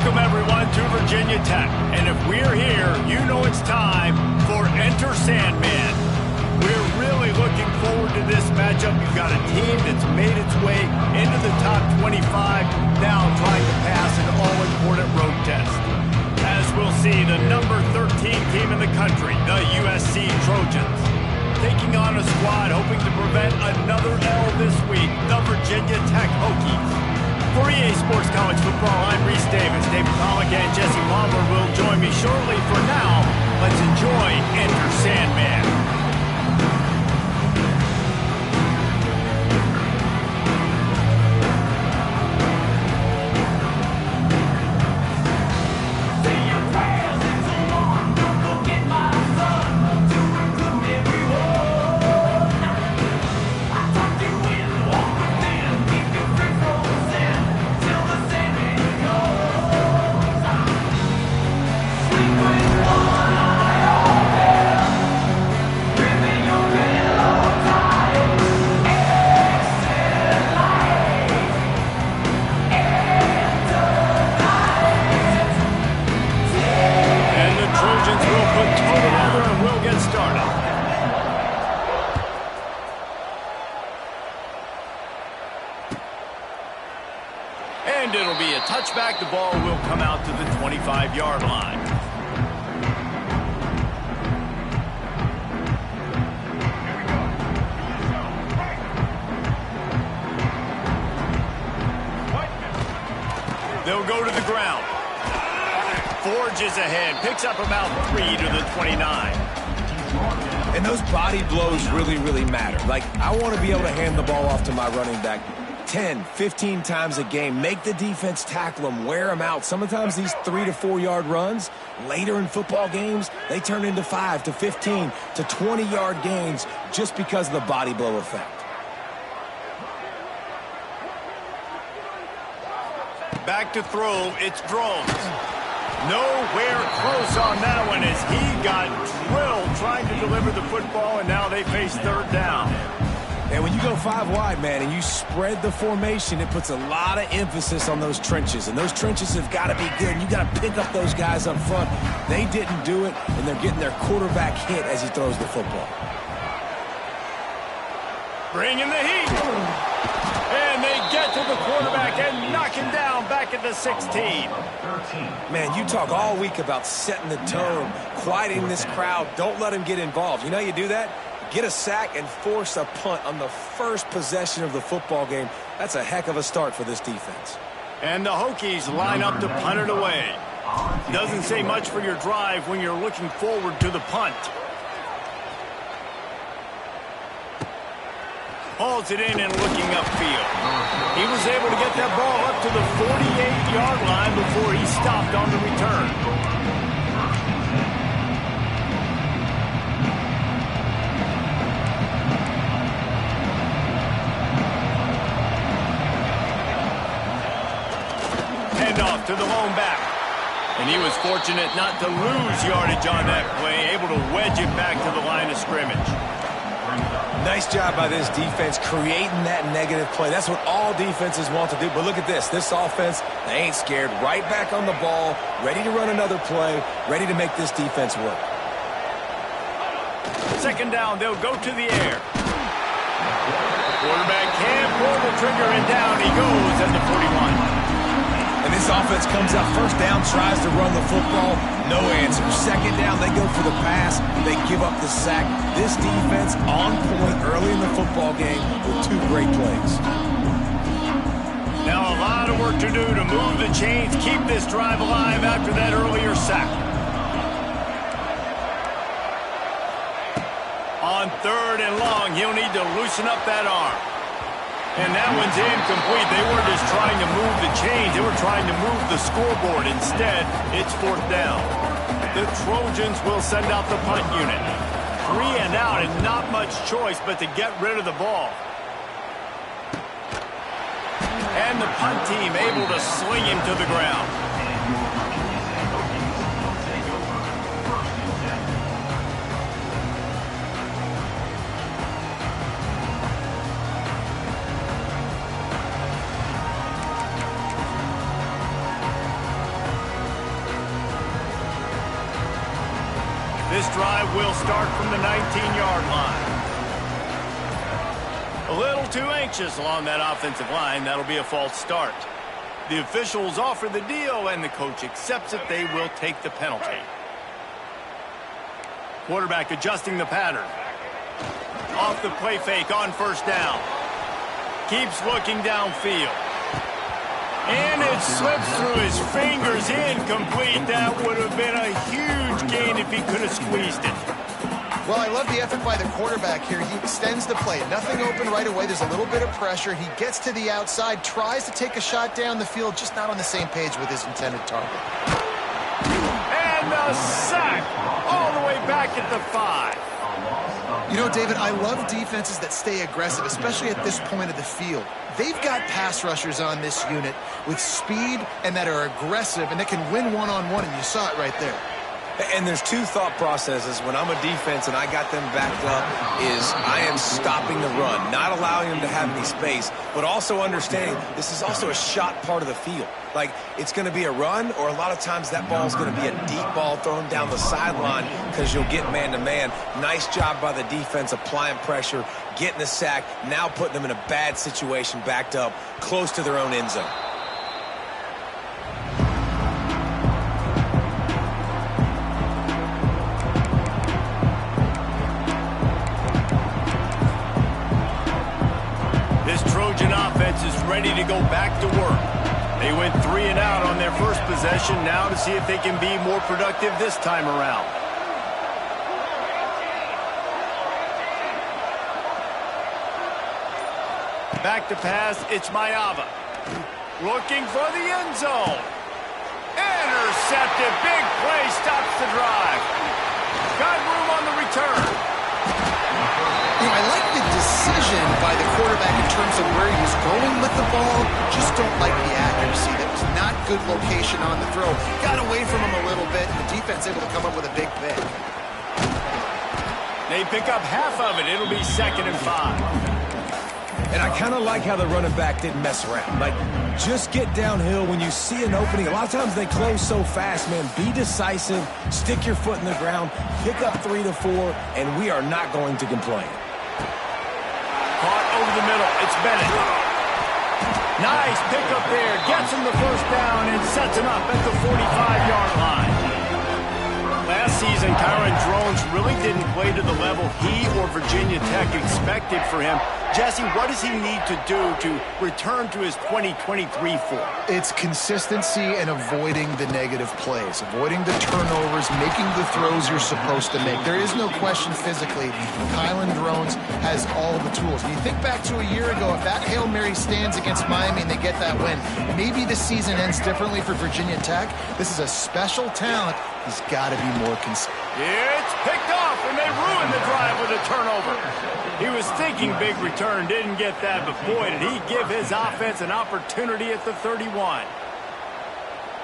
Welcome, everyone, to Virginia Tech. And if we're here, you know it's time for Enter Sandman. We're really looking forward to this matchup. You've got a team that's made its way into the top 25, now trying to pass an all-important road test. As we'll see, the number 13 team in the country, the USC Trojans, taking on a squad hoping to prevent another L this week, the Virginia Tech Hokies. For EA Sports College Football, I'm Reese Davis. David Pollock and Jesse Palmer will join me shortly. For now, let's enjoy Enter Sandman. And it'll be a touchback. The ball will come out to the 25-yard line. They'll go to the ground. Forges ahead. Picks up about 3 to the 29. And those body blows really, really matter. Like, I want to be able to hand the ball off to my running back 10, 15 times a game. Make the defense tackle them, wear them out. Sometimes these 3 to 4 yard runs, later in football games, they turn into 5 to 15 to 20 yard gains just because of the body blow effect. Back to throw, it's Drones. Nowhere close on that one as he got drilled trying to deliver the football, and now they face third down. And when you go 5 wide, man, and you spread the formation, it puts a lot of emphasis on those trenches. And those trenches have got to be good. And you got to pick up those guys up front. They didn't do it, and they're getting their quarterback hit as he throws the football. Bring in the heat. And they get to the quarterback and knock him down back at the 16. Man, you talk all week about setting the tone, quieting this crowd. Don't let him get involved. You know how you do that? Get a sack and force a punt on the first possession of the football game. That's a heck of a start for this defense. And the Hokies line up to punt it away. Doesn't say much for your drive when you're looking forward to the punt. Hauls it in and looking upfield. He was able to get that ball up to the 48-yard line before he stopped on the return. Off to the lone back. And he was fortunate not to lose yardage on that play, able to wedge it back to the line of scrimmage. Nice job by this defense creating that negative play. That's what all defenses want to do. But look at this. This offense, they ain't scared. Right back on the ball, ready to run another play, ready to make this defense work. Second down, they'll go to the air. Quarterback can't pull the trigger, and down he goes at the 41. And this offense comes out first down, tries to run the football, no answer. Second down, they go for the pass, they give up the sack. This defense on point early in the football game with 2 great plays. Now a lot of work to do to move the chains, keep this drive alive after that earlier sack. On 3rd and long, he'll need to loosen up that arm. And that one's incomplete. They weren't just trying to move the chains. They were trying to move the scoreboard. Instead, it's 4th down. The Trojans will send out the punt unit. 3 and out and not much choice but to get rid of the ball. And the punt team able to sling him to the ground. this drive will start from the 19-yard line. A little too anxious along that offensive line. That'll be a false start. The officials offer the deal, and the coach accepts it. They will take the penalty. Quarterback adjusting the pattern. Off the play fake on first down. Keeps looking downfield. And it slips through his fingers, incomplete. That would have been a huge gain if he could have squeezed it. Well, I love the effort by the quarterback here. He extends the play. Nothing open right away. There's a little bit of pressure. He gets to the outside, tries to take a shot down the field, just not on the same page with his intended target. And the sack all the way back at the 5. You know, David, I love defenses that stay aggressive, especially at this point of the field. They've got pass rushers on this unit with speed and that are aggressive and that can win one-on-one, and you saw it right there. And there's two thought processes when I'm a defense and I got them backed up is I am stopping the run, not allowing them to have any space, but also understanding this is also a shot part of the field. Like, it's going to be a run, or a lot of times that ball is going to be a deep ball thrown down the sideline because you'll get man-to-man. Nice job by the defense applying pressure, getting the sack, now putting them in a bad situation backed up close to their own end zone. Is ready to go back to work. They went 3 and out on their first possession, now to see if they can be more productive this time around. Back to pass, it's Mayava. Looking for the end zone. Intercepted, big play, stops the drive. Got room on the return. You know, I like the decision by the quarterback in terms of where he's going with the ball. Just don't like the accuracy. That was not good location on the throw. Got away from him a little bit, and the defense able to come up with a big pick. They pick up half of it. It'll be 2nd and 5. And I kind of like how the running back didn't mess around. Like, just get downhill when you see an opening. A lot of times they close so fast, man. Be decisive, stick your foot in the ground, pick up 3 to 4, and we are not going to complain. Caught over the middle. It's Bennett. Nice pickup there. Gets him the first down and sets him up at the 45-yard line. Last season, Kyron Drones really didn't play to the level he or Virginia Tech expected for him. Jesse, what does he need to do to return to his 2023 form? It's consistency and avoiding the negative plays, avoiding the turnovers, making the throws you're supposed to make. There is no question physically, Kyron Drones has all the tools. When you think back to a year ago, if that Hail Mary stands against Miami and they get that win, maybe the season ends differently for Virginia Tech. This is a special talent. He's got to be more consistent. It's picked off, and they ruined the drive with a turnover. He was thinking big return, didn't get that, but boy, did he give his offense an opportunity at the 31.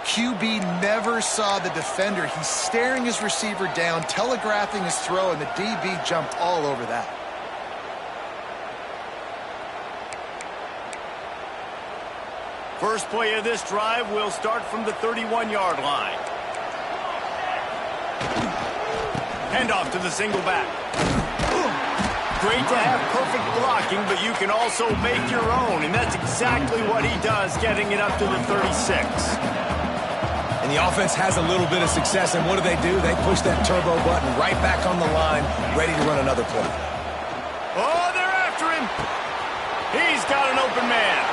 QB never saw the defender. He's staring his receiver down, telegraphing his throw, and the DB jumped all over that. First play of this drive will start from the 31-yard line. Handoff to the single back. Great to have perfect blocking, but you can also make your own, and that's exactly what he does, getting it up to the 36. And the offense has a little bit of success, and what do? They push that turbo button right back on the line, ready to run another play. Oh, they're after him. He's got an open man.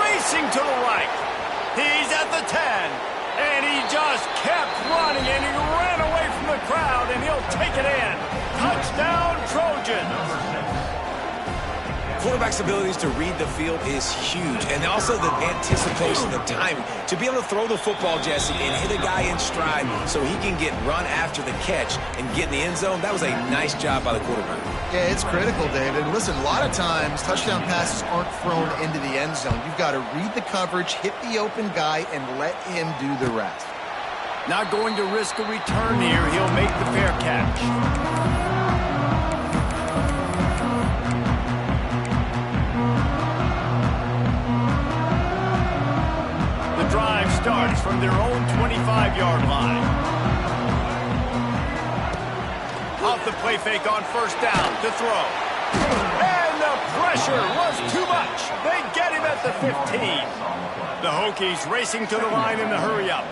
Racing to the right. He's at the 10. And he just kept running, and he ran away from the crowd, and he'll take it in. Touchdown, Trojans. Quarterback's abilities to read the field is huge, and also the anticipation, the timing. To be able to throw the football, Jesse, and hit a guy in stride so he can get run after the catch and get in the end zone, that was a nice job by the quarterback. Yeah, it's critical, David. Listen, a lot of times touchdown passes aren't thrown into the end zone. You've got to read the coverage, hit the open guy, and let him do the rest. Not going to risk a return here. He'll make the fair catch. Drive starts from their own 25-yard line. play fake on first down to throw. And the pressure was too much. They get him at the 15. The Hokies racing to the line in the hurry-up.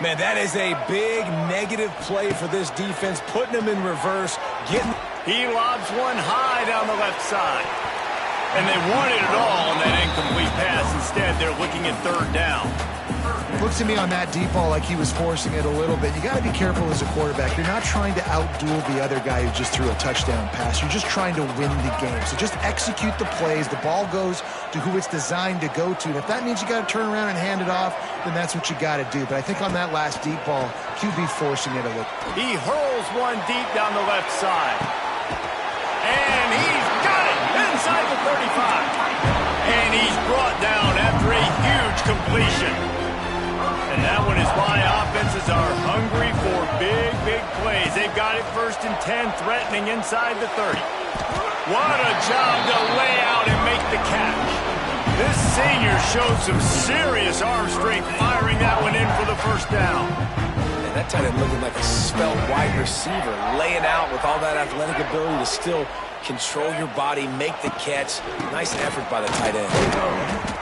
Man, that is a big negative play for this defense, putting them in reverse, getting... He lobs one high down the left side. And they wanted it all on that incomplete pass. Instead, they're looking at third down. Looks to me on that deep ball like he was forcing it a little bit. You got to be careful as a quarterback. You're not trying to outduel the other guy who just threw a touchdown pass. You're just trying to win the game. So just execute the plays. The ball goes to who it's designed to go to. And if that means you got to turn around and hand it off, then that's what you got to do. But I think on that last deep ball, QB forcing it a little. He hurls one deep down the left side. And he's got it inside the 35. And he's brought down after a huge completion. And that one is why offenses are hungry for big, big plays. They've got it 1st and 10, threatening inside the 30. What a job to lay out and make the catch. This senior showed some serious arm strength firing that one in for the first down. And that tight end looking like a svelte wide receiver, laying out with all that athletic ability to still control your body, make the catch. Nice effort by the tight end.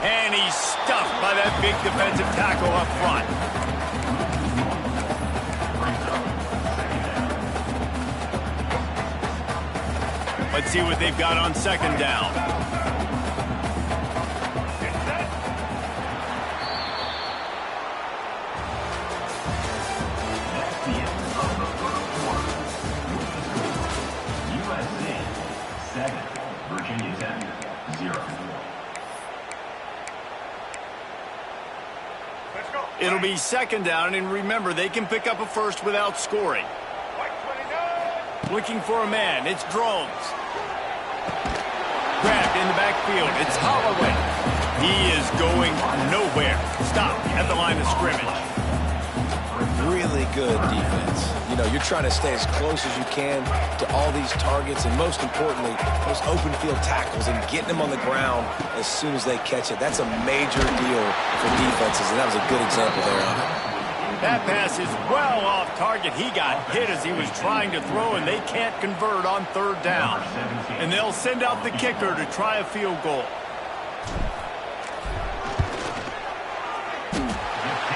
And he's stuffed by that big defensive tackle up front. Let's see what they've got on second down. It'll be second down, and remember, they can pick up a first without scoring. Looking for a man. It's Drones. Grabbed in the backfield. It's Holloway. He is going nowhere. Stop at the line of scrimmage. Really good defense. You know, you're trying to stay as close as you can to all these targets, and most importantly, those open field tackles and getting them on the ground as soon as they catch it. That's a major deal for defenses, and that was a good example there of it. That pass is well off target. He got hit as he was trying to throw, and they can't convert on third down. And they'll send out the kicker to try a field goal.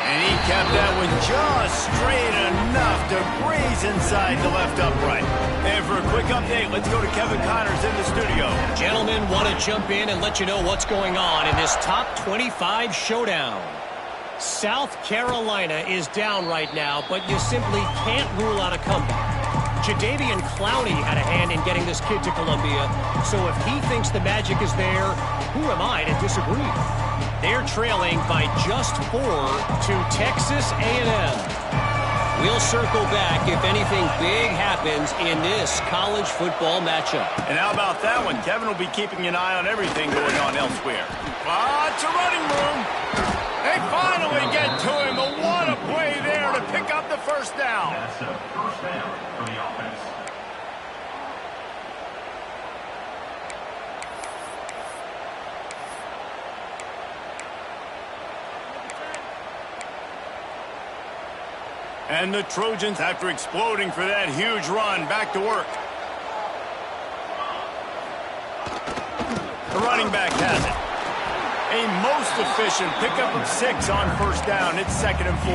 And he kept that one just straight enough to breeze inside the left upright. And for a quick update, let's go to Kevin Connors in the studio. Gentlemen, want to jump in and let you know what's going on in this top 25 showdown. South Carolina is down right now, but you simply can't rule out a comeback. Jadeveon Clowney had a hand in getting this kid to Columbia, so if he thinks the magic is there, who am I to disagree? They're trailing by just 4 to Texas A&M. We'll circle back if anything big happens in this college football matchup. And how about that one? Kevin will be keeping an eye on everything going on elsewhere. Lots of running room. They finally get to him, but what a play there to pick up the first down. That's a first down for the offense. And the Trojans, after exploding for that huge run, back to work. The running back has it. A most efficient pickup of 6 on first down. It's 2nd and 4.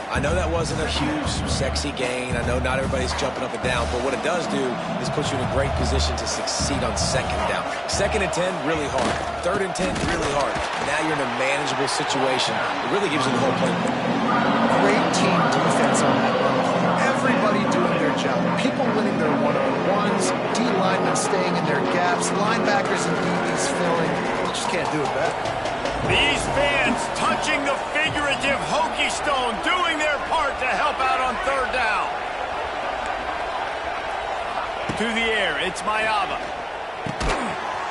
I know that wasn't a huge, sexy gain. I know not everybody's jumping up and down, but what it does do is put you in a great position to succeed on second down. 2nd and 10, really hard. 3rd and 10, really hard. Now you're in a manageable situation. It really gives you the whole playbook. Great team defense on that run. Everybody doing their job. People winning their one-on-ones, D linemen staying in their gaps, linebackers and DBs filling. You just can't do it better. These fans touching the figurative Hokie stone, doing their part to help out on third down. To the air, it's Mayava.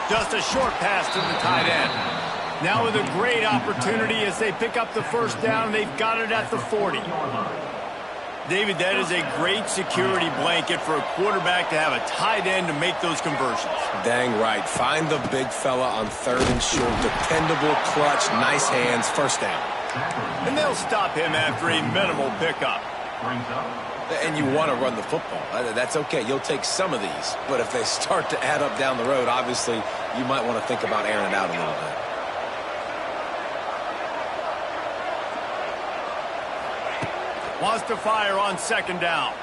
Just a short pass to the tight end. Now with a great opportunity as they pick up the first down, they've got it at the 40. David, that is a great security blanket for a quarterback to have a tight end to make those conversions. Dang right. Find the big fella on 3rd and short. Dependable, clutch, nice hands, first down. And they'll stop him after a minimal pickup. Brings up And you want to run the football. That's okay. You'll take some of these. But if they start to add up down the road, obviously, you might want to think about airing it out a little bit. Wants to fire on second down.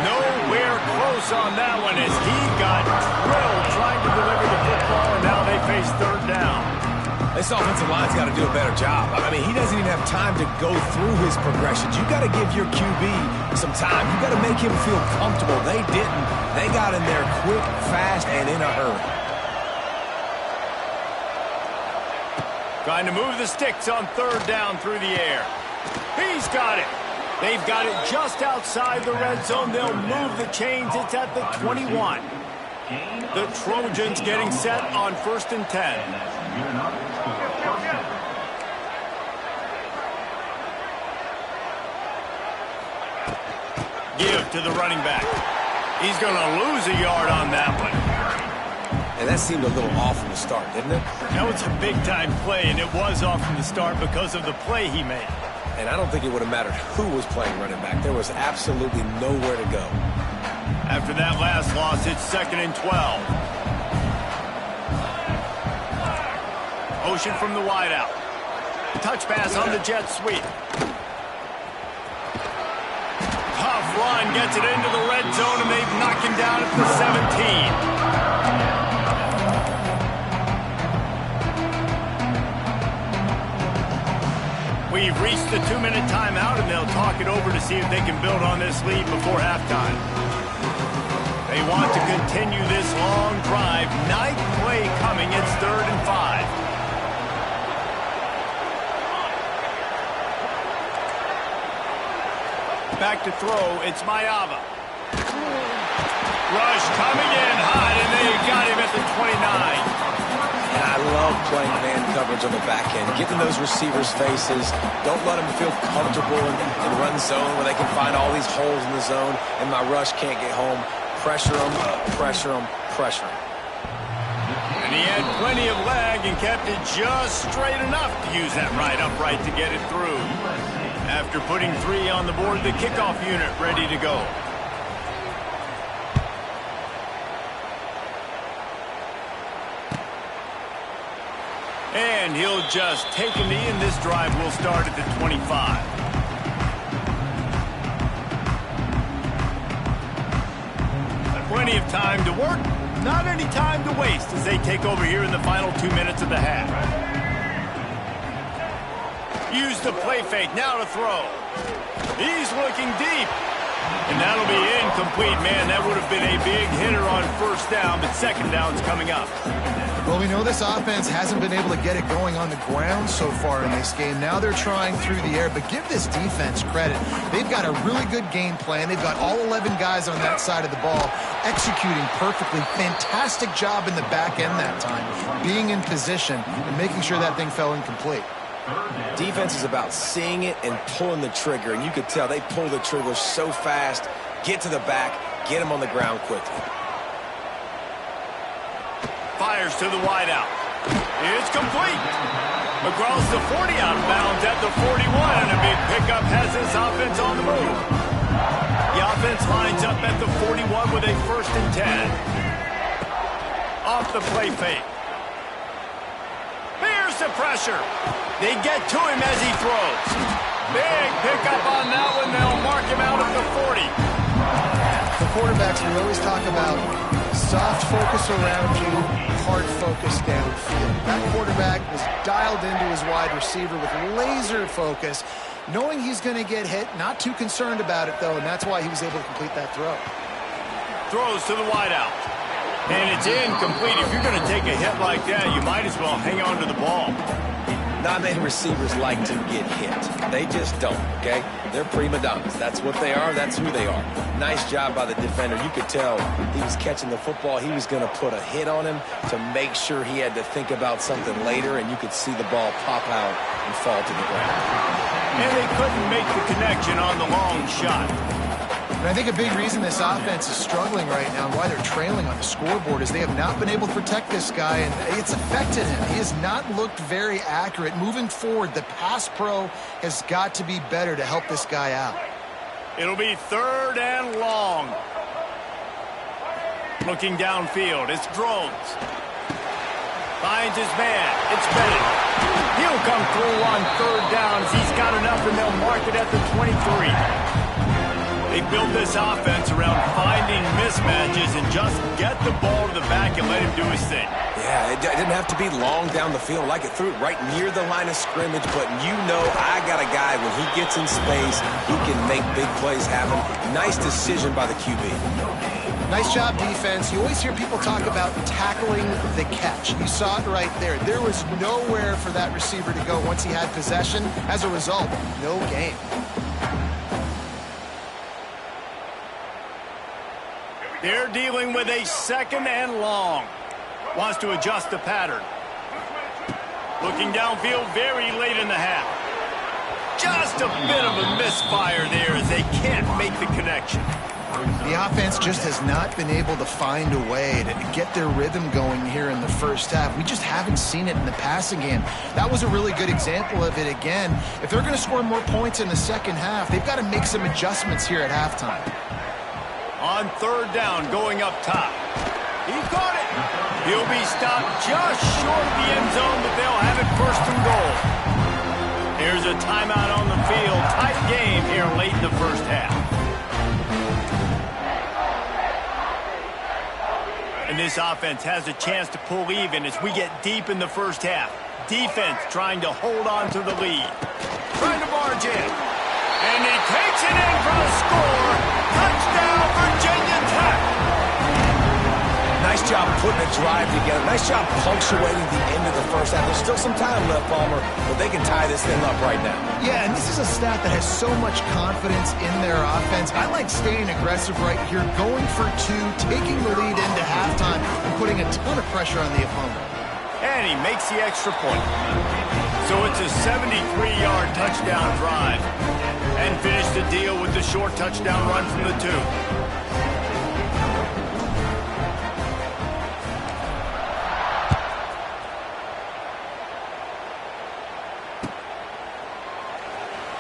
Nowhere close on that one as he got drilled trying to deliver the football, and now they face third down. This offensive line's got to do a better job. I mean, he doesn't even have time to go through his progressions. You got to give your QB some time. You got to make him feel comfortable. They didn't. They got in there quick, fast, and in a hurry. Trying to move the sticks on third down through the air. He's got it. They've got it just outside the red zone. They'll move the chains. It's at the 21. The Trojans getting set on 1st and 10. Give to the running back. He's going to lose a yard on that one. And that seemed a little off from the start, didn't it? That was a big-time play, and it was off from the start because of the play he made. And I don't think it would have mattered who was playing running back. There was absolutely nowhere to go. After that last loss, it's 2nd and 12. Motion from the wideout. Touch pass on the jet sweep. Tough run, gets it into the red zone, and they've knocked him down at the 17. We've reached the 2-minute timeout, and they'll talk it over to see if they can build on this lead before halftime. They want to continue this long drive. 9th play coming. It's 3rd and 5. Back to throw. It's Mayava. Rush coming in hot, and they got him at the 29. And I love playing man coverage on the back end. Get in those receivers' faces. Don't let them feel comfortable in run zone where they can find all these holes in the zone, and my rush can't get home. Pressure them, pressure them, pressure them. And he had plenty of leg and kept it just straight enough to use that right upright to get it through. After putting 3 on the board, the kickoff unit ready to go. And he'll just take a knee, and this drive will start at the 25. Plenty of time to work, not any time to waste as they take over here in the final 2 minutes of the half. Use the play fake, now to throw. He's looking deep. And that'll be incomplete, man. That would have been a big hitter on 1st down, but 2nd down's coming up. Well, we know this offense hasn't been able to get it going on the ground so far in this game. Now they're trying through the air, but give this defense credit. They've got a really good game plan. They've got all 11 guys on that side of the ball executing perfectly. Fantastic job in the back end that time, being in position and making sure that thing fell incomplete. Defense is about seeing it and pulling the trigger, and you could tell they pull the trigger so fast, get to the back, get him on the ground quickly. Fires to the wideout. It's complete. Across the 40, out of bounds at the 41, and a big pickup has this offense on the move. The offense lines up at the 41 with a 1st and 10. Off the play fake. Here's the pressure. They get to him as he throws. Big pickup on that one. They'll mark him out at the 40. For quarterbacks, we always talk about soft focus around you, hard focus downfield. That quarterback was dialed into his wide receiver with laser focus, knowing he's going to get hit, not too concerned about it, though, and that's why he was able to complete that throw. Throws to the wideout. And it's incomplete. If you're going to take a hit like that, you might as well hang on to the ball. Not many receivers like to get hit. They just don't, okay? They're prima donnas. That's what they are. That's who they are. Nice job by the defender. You could tell he was catching the football. He was going to put a hit on him to make sure he had to think about something later, and you could see the ball pop out and fall to the ground. And they couldn't make the connection on the long shot. And I think a big reason this offense is struggling right now and why they're trailing on the scoreboard is they have not been able to protect this guy, and it's affected him. He has not looked very accurate. Moving forward, the pass pro has got to be better to help this guy out. It'll be 3rd and long. Looking downfield, it's Drones. Finds his man, it's Bennett. He'll come through on 3rd down as he's got enough, and they'll mark it at the 23. They build this offense around finding mismatches and just get the ball to the back and let him do his thing. Yeah, it didn't have to be long down the field. Like it threw it right near the line of scrimmage, but you know I got a guy, when he gets in space, he can make big plays happen. Nice decision by the QB. Nice job, defense. You always hear people talk about tackling the catch. You saw it right there. There was nowhere for that receiver to go once he had possession. As a result, no gain. They're dealing with a 2nd and long. Wants to adjust the pattern. Looking downfield very late in the half. Just a bit of a misfire there as they can't make the connection. The offense just has not been able to find a way to get their rhythm going here in the first half. We just haven't seen it in the passing game. That was a really good example of it again. If they're going to score more points in the second half, they've got to make some adjustments here at halftime. On 3rd down, going up top. He caught it. He'll be stopped just short of the end zone, but they'll have it 1st and goal. Here's a timeout on the field. Tight game here late in the first half. And this offense has a chance to pull even as we get deep in the first half. Defense trying to hold on to the lead. Trying to barge in. And he takes it in for the score. Touchdown, Virginia Tech. Nice job putting a drive together. Nice job punctuating the end of the first half. There's still some time left, Palmer, but they can tie this thing up right now. Yeah, and this is a staff that has so much confidence in their offense. I like staying aggressive right here, going for 2, taking the lead into halftime, and putting a ton of pressure on the opponent. And he makes the extra point. So it's a 73-yard touchdown drive. And finish the deal with the short touchdown run from the 2.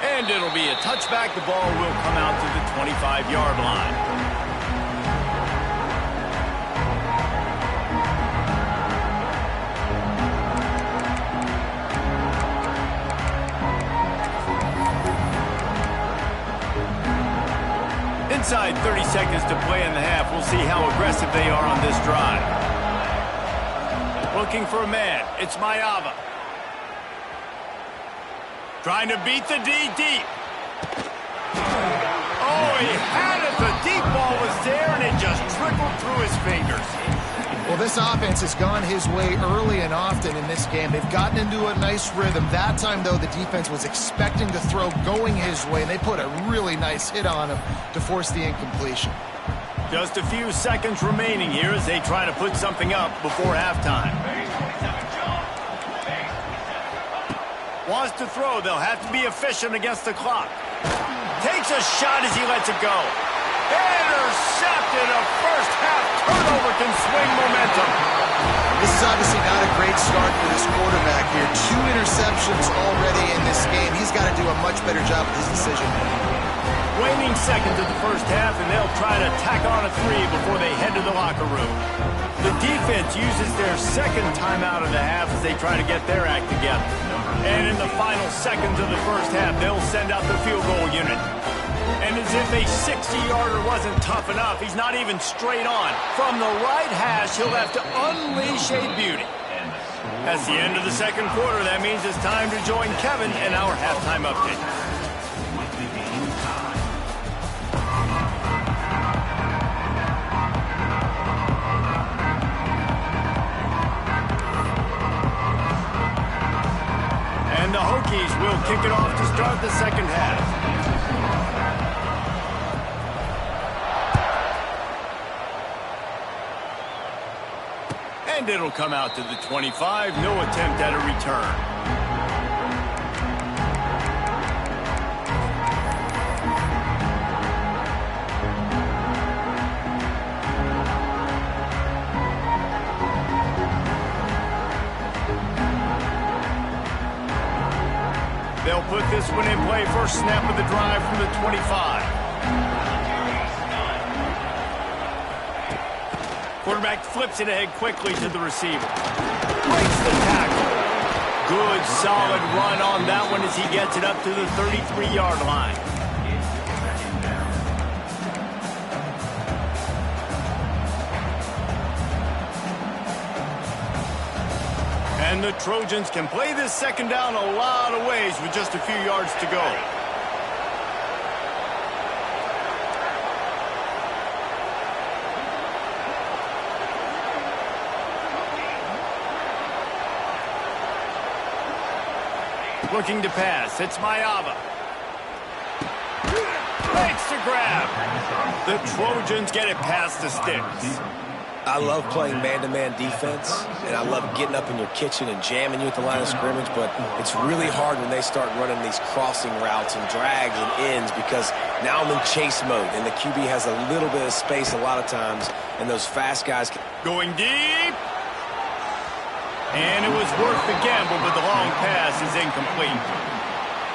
And it'll be a touchback. The ball will come out to the 25-yard line. Inside 30 seconds to play in the half. We'll see how aggressive they are on this drive. Looking for a man. It's Mayava. Trying to beat the D deep. Oh, he had it. The deep ball was there, and it just trickled through his fingers. Well, this offense has gone his way early and often in this game. They've gotten into a nice rhythm. That time, though, the defense was expecting the throw going his way, and they put a really nice hit on him to force the incompletion. Just a few seconds remaining here as they try to put something up before halftime. Wants to throw. They'll have to be efficient against the clock. Takes a shot as he lets it go. Intercepted. A first half turnover can swing momentum. This is obviously not a great start for this quarterback here. 2 interceptions already in this game. He's got to do a much better job with his decision. Waning seconds of the first half, and they'll try to tack on a 3 before they head to the locker room. The defense uses their second timeout of the half as they try to get their act together. And in the final seconds of the first half, they'll send out the field goal unit. And as if a 60-yarder wasn't tough enough, he's not even straight on. From the right hash, he'll have to unleash a beauty. That's the end of the second quarter. That means it's time to join Kevin in our halftime update. And the Hokies will kick it off to start the second half. And it'll come out to the 25. No attempt at a return. They'll put this one in play. First snap of the drive from the 25. Quarterback flips it ahead quickly to the receiver. Breaks the tackle. Good, solid run on that one as he gets it up to the 33-yard line. And the Trojans can play this second down a lot of ways with just a few yards to go. Looking to pass. It's Mayava. Makes the grab. The Trojans get it past the sticks. I love playing man-to-man defense, and I love getting up in your kitchen and jamming you at the line of scrimmage, but it's really hard when they start running these crossing routes and drags and ends because now I'm in chase mode, and the QB has a little bit of space a lot of times, and those fast guys can... Going deep. And it was worth the gamble, but the long pass is incomplete.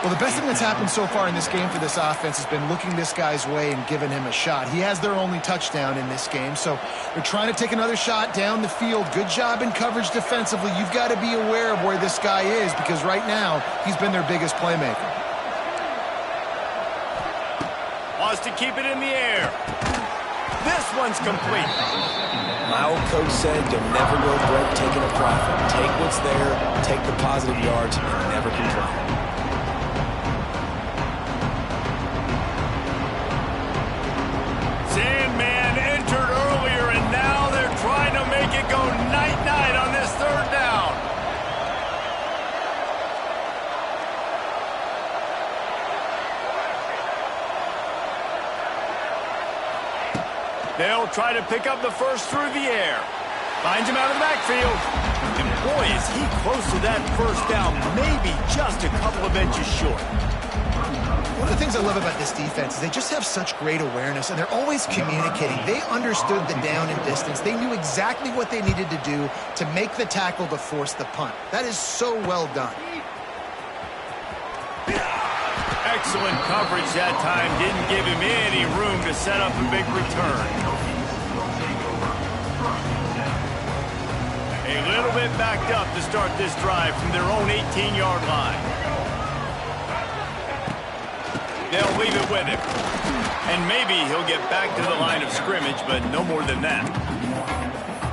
Well, the best thing that's happened so far in this game for this offense has been looking this guy's way and giving him a shot. He has their only touchdown in this game, so they're trying to take another shot down the field. Good job in coverage defensively. You've got to be aware of where this guy is because right now he's been their biggest playmaker. Wants to keep it in the air. This one's complete. My old coach said you'll never go broke taking a profit. Take what's there, take the positive yards, and never complain. Sandman entered earlier, and now they're trying to make it go night-night on this third down. They'll try to pick up the first through the air. Finds him out of the backfield. And boy, is he close to that first down, maybe just a couple of inches short. One of the things I love about this defense is they just have such great awareness, and they're always communicating. They understood the down and distance. They knew exactly what they needed to do to make the tackle to force the punt. That is so well done. Excellent coverage that time. Didn't give him any room to set up a big return. A little bit backed up to start this drive from their own 18-yard line. They'll leave it with him. And maybe he'll get back to the line of scrimmage, but no more than that.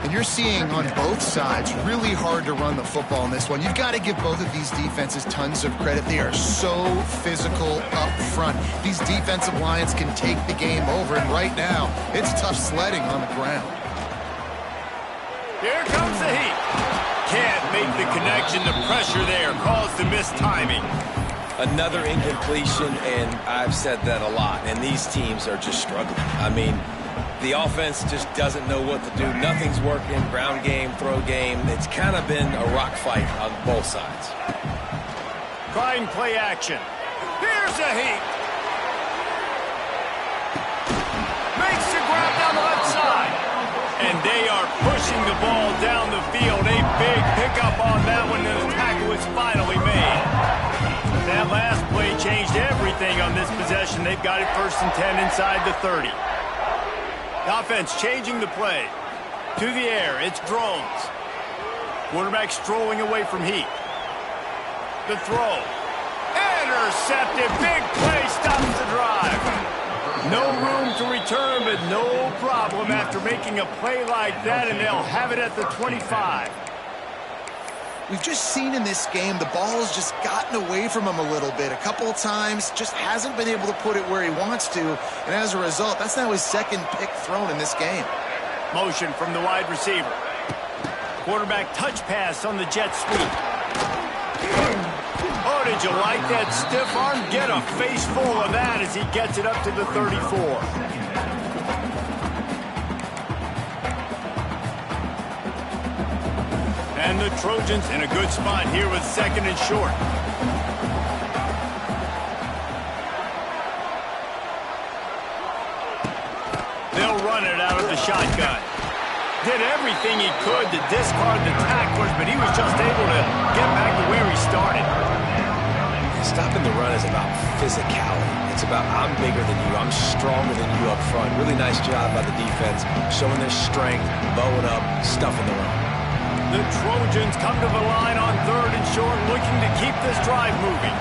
And you're seeing on both sides really hard to run the football in this one. You've got to give both of these defenses tons of credit. They are so physical up front. These defensive lines can take the game over, and right now, it's tough sledding on the ground. Here comes the heat. Can't make the connection. The pressure there caused the missed timing. Another incompletion, and I've said that a lot, and these teams are just struggling. I mean, the offense just doesn't know what to do. Nothing's working, ground game, throw game. It's kind of been a rock fight on both sides. Trying play action. Here's the heat. Makes the grab down the left side. And they are pushing the ball down the field. A big pickup on that one, and the tackle is finally made. That last play changed everything on this possession. They've got it 1st and 10 inside the 30. The offense changing the play. To the air, it's drones. Quarterback strolling away from heat. The throw. Intercepted. Big play stops the drive. No room to return, but no problem after making a play like that, and they'll have it at the 25. We've just seen in this game the ball has just gotten away from him a little bit. A couple of times, just hasn't been able to put it where he wants to. And as a result, that's now his second pick thrown in this game. Motion from the wide receiver. Quarterback touch pass on the jet sweep. Oh, did you like that stiff arm? Get a face full of that as he gets it up to the 34. And the Trojans in a good spot here with 2nd and short. They'll run it out of the shotgun. Did everything he could to discard the tacklers, but he was just able to get back to where he started. Stopping the run is about physicality. It's about I'm bigger than you, I'm stronger than you up front. Really nice job by the defense, showing their strength, bowing up, stuffing the run. The Trojans come to the line on 3rd and short, looking to keep this drive moving.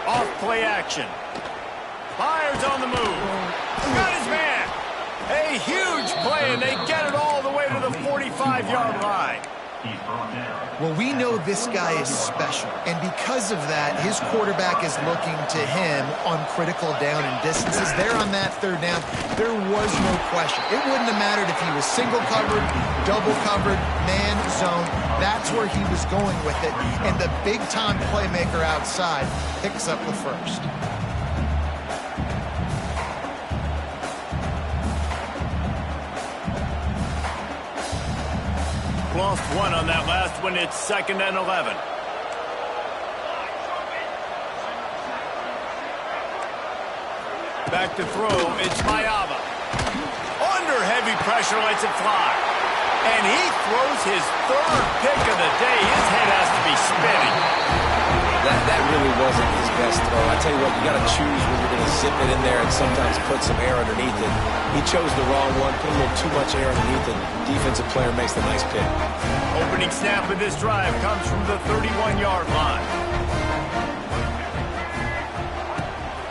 Off-play action. Fires on the move. Got his man. A huge play, and they get it all the way to the 45-yard line. He's brought down. Well, we know this guy is special, and because of that, his quarterback is looking to him on critical down and distances. There on that 3rd down, there was no question. It wouldn't have mattered if he was single covered, double covered, man, zone. That's where he was going with it, and the big-time playmaker outside picks up the first. Lost one on that last one. It's 2nd and 11. Back to throw. It's Mayava. Under heavy pressure, lets it fly. And he throws his 3rd pick of the day. His head has to be spinning. That really wasn't his best throw. I tell you what, you got to choose when you're going to zip it in there and sometimes put some air underneath it. He chose the wrong one, put a little too much air underneath it. Defensive player makes the nice pick. Opening snap of this drive comes from the 31-yard line.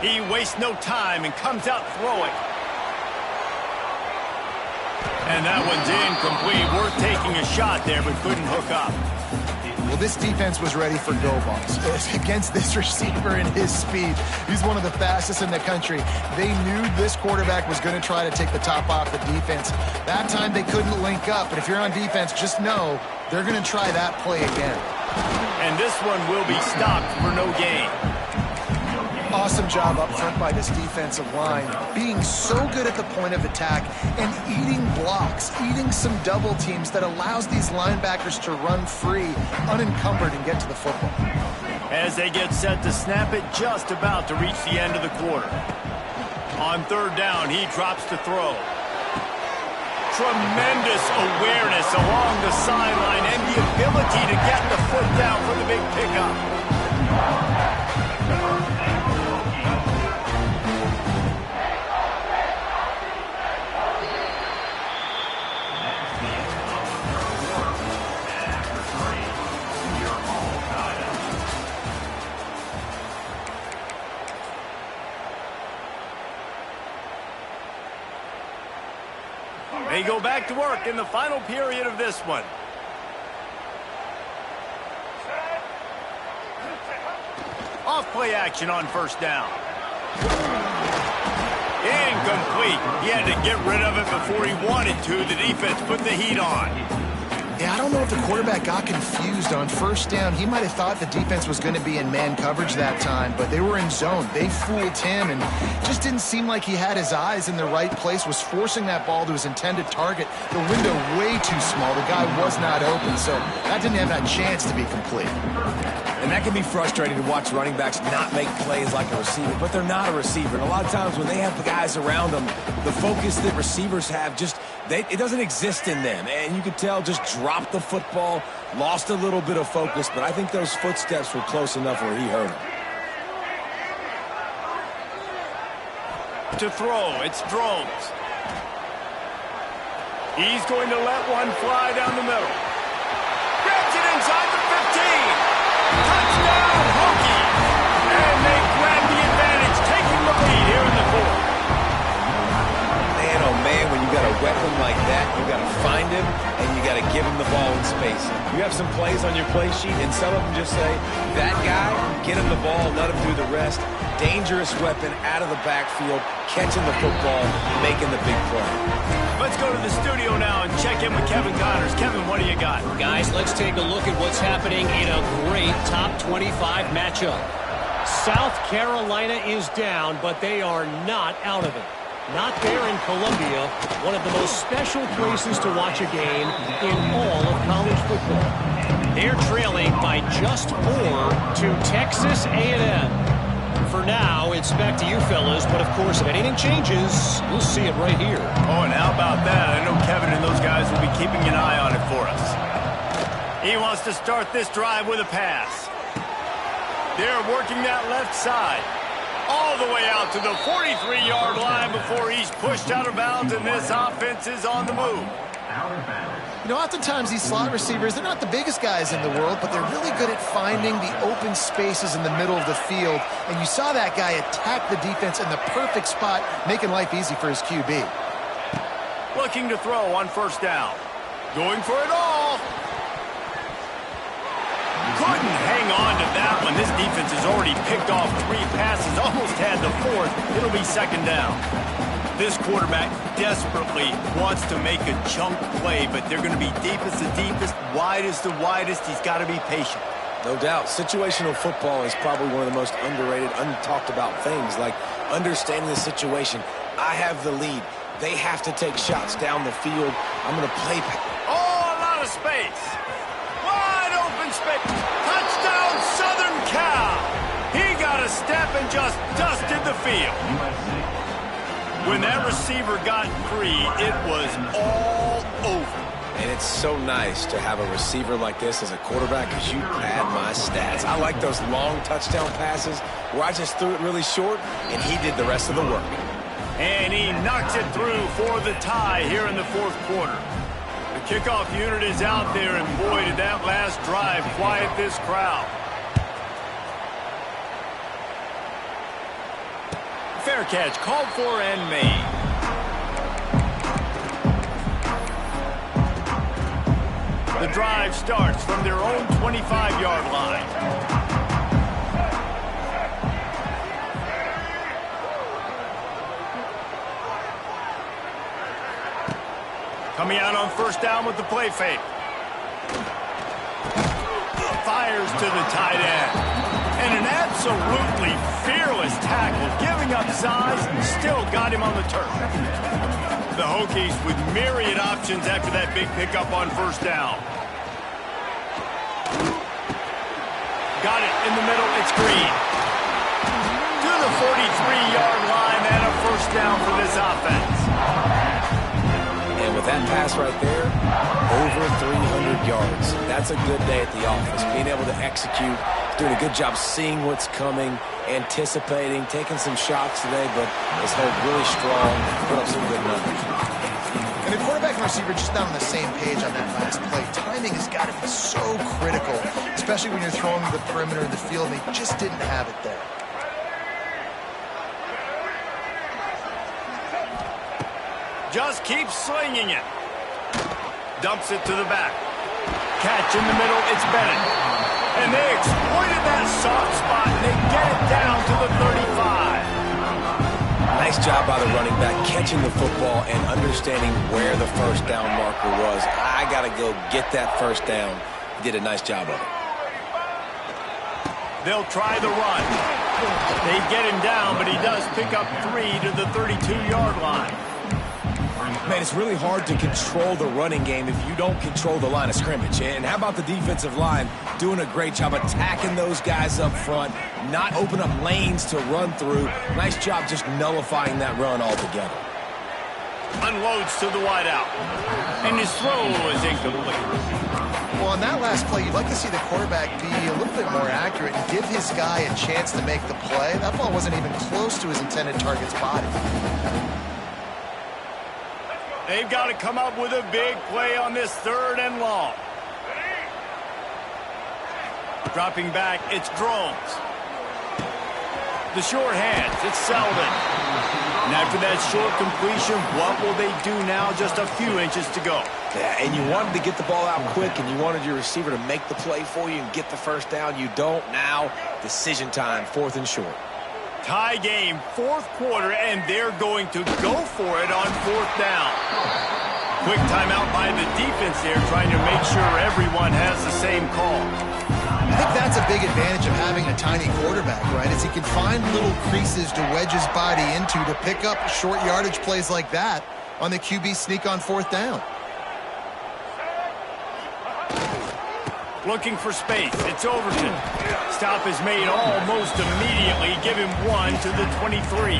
He wastes no time and comes out throwing. And that one's incomplete. Worth taking a shot there, but couldn't hook up. Well, this defense was ready for go balls. Against this receiver and his speed, he's one of the fastest in the country. They knew this quarterback was going to try to take the top off the defense. That time they couldn't link up, but if you're on defense, just know they're going to try that play again. And this one will be stopped for no gain. Awesome job up front by this defensive line, being so good at the point of attack and eating blocks, eating some double teams that allows these linebackers to run free, unencumbered, and get to the football. As they get set to snap it, just about to reach the end of the quarter. On 3rd down, he drops to throw. Tremendous awareness along the sideline and the ability to get the foot down for the big pickup. They go back to work in the final period of this one. Off-play action on 1st down. Incomplete. He had to get rid of it before he wanted to. The defense put the heat on. Yeah, I don't know if the quarterback got confused on 1st down. He might have thought the defense was going to be in man coverage that time, but they were in zone. They fooled him, and just didn't seem like he had his eyes in the right place, was forcing that ball to his intended target. The window way too small. The guy was not open, so that didn't have that chance to be complete. And that can be frustrating to watch running backs not make plays like a receiver, but they're not a receiver. And a lot of times when they have the guys around them, the focus that receivers have it doesn't exist in them. And you could tell just dropped the football, lost a little bit of focus, but I think those footsteps were close enough where he hurt him. To throw, it's Drones. He's going to let one fly down the middle. Grabs it inside the 15. Touchdown, Hokie! And they grab the advantage, taking the lead here in the 4th. Man, oh man, when you got a weapon like that, you got to find him and you got to give him the ball in space. You have some plays on your play sheet, and some of them just say, that guy, get him the ball, let him do the rest. Dangerous weapon out of the backfield, catching the football, making the big play. Let's go to the studio now and check in with Kevin Connors. Kevin, what do you got? Guys, let's take a look at what's happening in a great top 25 matchup. South Carolina is down, but they are not out of it. Not there in Columbia, one of the most special places to watch a game in all of college football. They're trailing by just 4 to Texas A&M. For now, it's back to you fellas, but of course, if anything changes, we'll see it right here. Oh, and how about that? I know Kevin and those guys will be keeping an eye on it for us. He wants to start this drive with a pass. They're working that left side. All the way out to the 43-yard line before he's pushed out of bounds, and this offense is on the move. You know, oftentimes these slot receivers, they're not the biggest guys in the world, but they're really good at finding the open spaces in the middle of the field. And you saw that guy attack the defense in the perfect spot, making life easy for his QB. Looking to throw on first down. Going for it all. Couldn't hang on to that one. This defense has already picked off 3 passes, almost had the 4th. It'll be second down. This quarterback desperately wants to make a chunk play, but they're going to be deepest to deepest, widest to widest. He's got to be patient. No doubt. Situational football is probably one of the most underrated, untalked about things, like understanding the situation. I have the lead. They have to take shots down the field. I'm going to play. Oh, a lot of space. Wide open space. Touchdown, Southern Cal. He got a step and just dusted the field. When that receiver got free, it was all over. And it's so nice to have a receiver like this as a quarterback because you pad my stats. I like those long touchdown passes where I just threw it really short and he did the rest of the work. And he knocks it through for the tie here in the 4th quarter. The kickoff unit is out there, and boy, did that last drive quiet this crowd. Fair catch, called for and made. The drive starts from their own 25-yard line. Coming out on first down with the play fake. Fires to the tight end. And an absolutely fearless tackle, giving up size, and still got him on the turf. The Hokies with myriad options after that big pickup on first down. Got it in the middle, it's Green. To the 43-yard line and a first down for this offense. And with that pass right there, over 300 yards. That's a good day at the office. Being able to execute, doing a good job seeing what's coming, anticipating, taking some shots today, but is held really strong, put up some good numbers. And the quarterback and receiver just not on the same page on that last play. Timing has got to be so critical, especially when you're throwing to the perimeter of the field, and they just didn't have it there. Just keeps slinging it. Dumps it to the back. Catch in the middle, it's Bennett. And they exploited that soft spot, and they get it down to the 35. Nice job by the running back, catching the football and understanding where the first down marker was. I got to go get that first down. He did a nice job of it. They'll try the run. They get him down, but he does pick up 3 to the 32-yard line. Man, it's really hard to control the running game if you don't control the line of scrimmage. And how about the defensive line doing a great job attacking those guys up front, not open up lanes to run through. Nice job just nullifying that run altogether. Unloads to the wideout. And his throw is incomplete. Well, on that last play, you'd like to see the quarterback be a little bit more accurate and give his guy a chance to make the play. That ball wasn't even close to his intended target's body. They've got to come up with a big play on this 3rd and long. Dropping back, it's Drones. The short hands, it's Selden. And after that short completion, what will they do now? Just a few inches to go. Yeah, and you wanted to get the ball out quick, and you wanted your receiver to make the play for you and get the first down. You don't now. Decision time, 4th and short. Tie game, 4th quarter, and they're going to go for it on 4th down. Quick timeout by the defense there, trying to make sure everyone has the same call. I think that's a big advantage of having a tiny quarterback, right? Is he can find little creases to wedge his body into to pick up short yardage plays like that on the QB sneak on 4th down. Looking for space. It's Overton. Stop is made almost immediately. Give him 1 to the 23.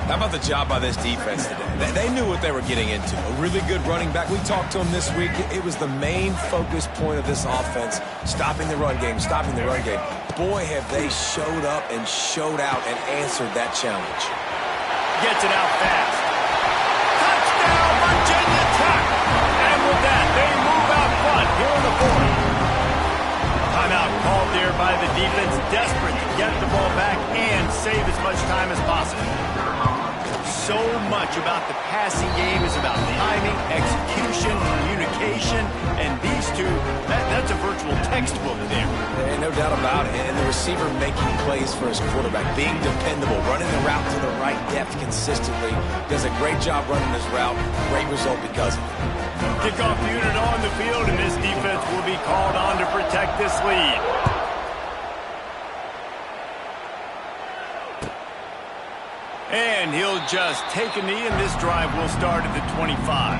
How about the job by this defense today? They knew what they were getting into. A really good running back. We talked to him this week. It was the main focus point of this offense, stopping the run game, stopping the run game. Boy, have they showed up and showed out and answered that challenge. Gets it out fast. Touchdown, Virginia Tech! And with that, they move out front here in the fourth. Timeout called there by the defense, desperate to get the ball back and save as much time as possible. So much about the passing game is about timing, execution, communication, and these two, that's a virtual textbook there. No doubt about it. And the receiver making plays for his quarterback, being dependable, running the route to the right depth consistently. Does a great job running this route. Great result because of it. Kickoff unit on the field, and this defense will be called on to protect this lead. And he'll just take a knee, and this drive will start at the 25.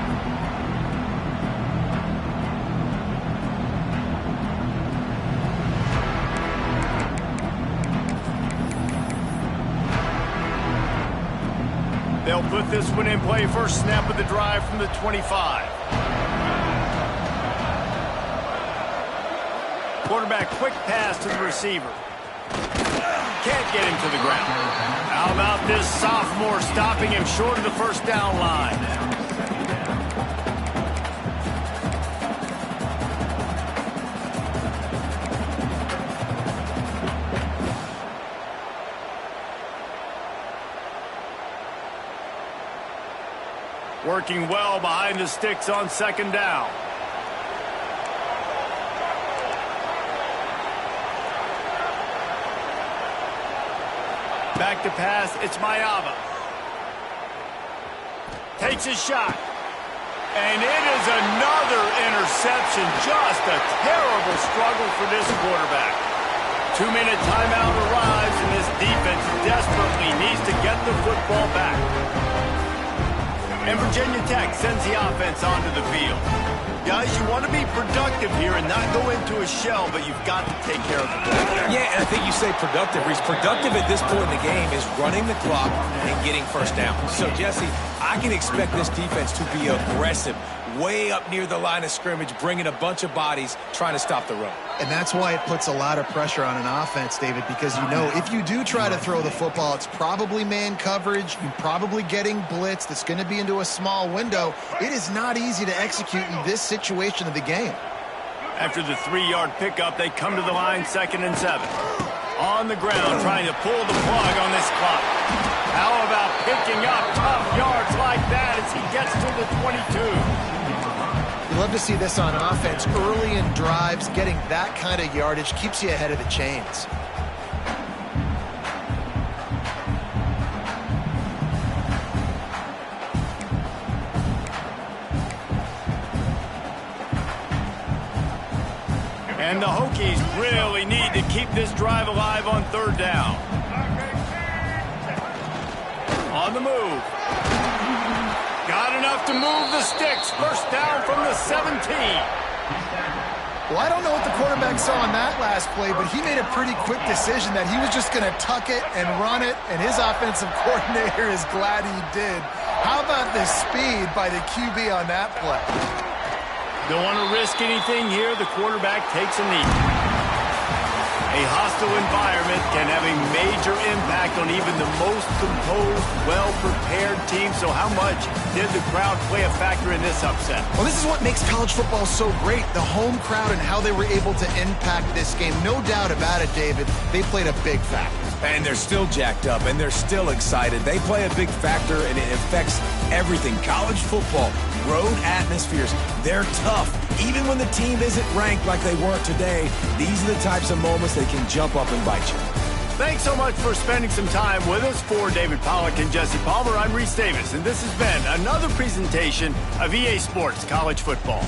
They'll put this one in play. First snap of the drive from the 25. Quarterback quick pass to the receiver. Can't get him to the ground. How about this sophomore stopping him short of the first down line? Working well behind the sticks on second down. Back to pass, it's Mayava. Takes a shot. And it is another interception. Just a terrible struggle for this quarterback. 2-minute timeout arrives, and this defense desperately needs to get the football back. And Virginia Tech sends the offense onto the field. Guys, you want to be productive here and not go into a shell, but you've got to take care of the ball. Yeah, and I think you say productive. He's productive at this point in the game is running the clock and getting first down. So, Jesse, I can expect this defense to be aggressive, way up near the line of scrimmage, bringing a bunch of bodies, trying to stop the run. And that's why it puts a lot of pressure on an offense, David, because you know if you do try to throw the football, it's probably man coverage. You're probably getting blitzed. It's going to be into a small window. It is not easy to execute in this situation of the game. After the 3-yard pickup, they come to the line 2nd and 7. On the ground, trying to pull the plug on this clock. How about picking up tough yards like that as he gets to the 22? You love to see this on offense. Early in drives, getting that kind of yardage keeps you ahead of the chains. And the Hokies really need to keep this drive alive on 3rd down. On the move. Got enough to move the sticks. First down from the 17. Well, I don't know what the quarterback saw on that last play, but he made a pretty quick decision that he was just going to tuck it and run it, and his offensive coordinator is glad he did. How about the speed by the QB on that play? Don't want to risk anything here. The quarterback takes a knee. A hostile environment can have a major impact on even the most composed, well-prepared team. So how much did the crowd play a factor in this upset? Well, this is what makes college football so great, the home crowd and how they were able to impact this game. No doubt about it, David. They played a big factor. And they're still jacked up, and they're still excited. They play a big factor, and it affects everything. College football, road atmospheres, they're tough. Even when the team isn't ranked like they weren't today, these are the types of moments they can jump up and bite you. Thanks so much for spending some time with us. For David Pollack and Jesse Palmer, I'm Reese Davis, and this has been another presentation of EA Sports College Football.